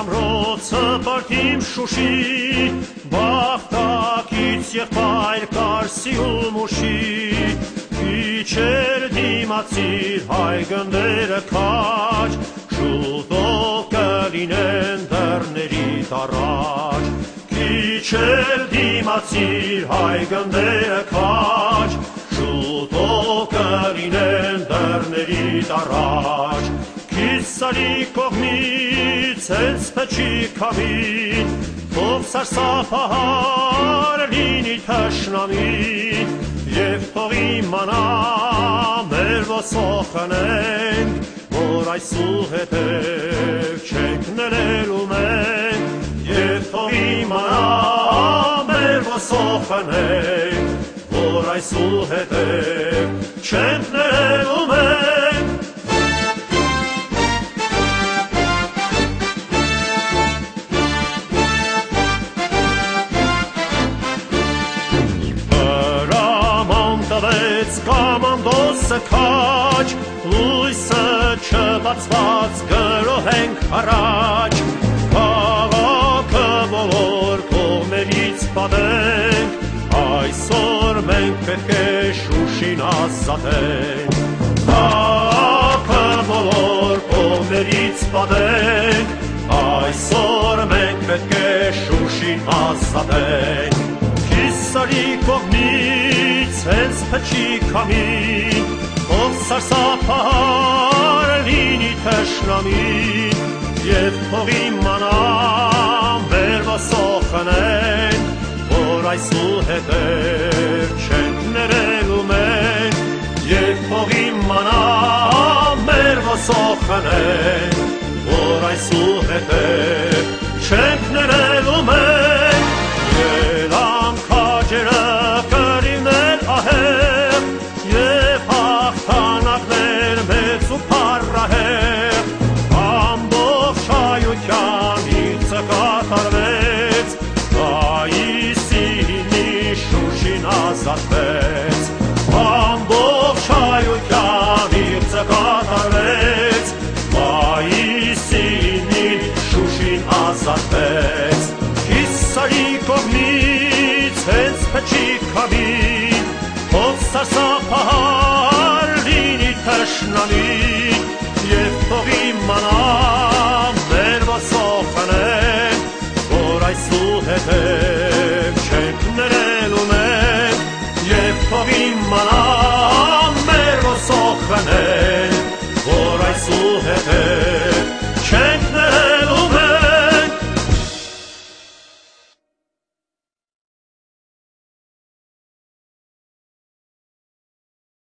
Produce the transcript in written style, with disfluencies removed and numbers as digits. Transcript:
ամրոցը պարտիմ շուշի, բաղթակից եղբայր կարսի ու մուշի, Քիչեր դիմացիր հայ գնդերը քաջ, շուտով կլինեն դռներիդ առաջ, Քիչեր դիմացիր հայ գնդերը քաջ, շուտով կլինեն դռներիդ առաջ, Քիսարի կողմից հենց փչի քամին, թող սարսափահար լինի թշնամին, Եվ թող իմանա մեր ոսոխնենք, որ այսուհետև չենք ներելու մենք, Եվ թող իմանա մեր ոսոխնենք, որ այսուհետև չենք ներելու մենք, Կամանդոսը քաջ, լույսը չբացված գրոհենք առաջ, Քաղաքը բոլոր կողմերից պատենք, Այսօր մենք պետք է Շուշին ազատենք, Քաղաքը բոլոր կողմերից պատենք, Այսօր մենք պետք է Շուշին ազատենք, Քիսարի կողմից հենց փչի քամին, թող սարսափահար լինի թշնամին, Եվ թող իմանա մեր ոսոխնենք, որ այսուհետև չենք ներելու մենք, Եվ թող իմանա մեր ոսոխնենք, որ այսուհետև չենք ներելու մենք, կրիվներ ահեղ, և հաղթանակներ մեծ ու փառահեղ, ամբողջ հայության իծը կատարվեց, Պայիսինի Շուշին ազատվեց, ամբողջ հայության իծը կատարվեց, Պայիսինի Շուշին ազատվեց, Քիսարի կողմից հենց փչի քամին, թող սարսափահար լինի թշնամին, Եվ թող իմանա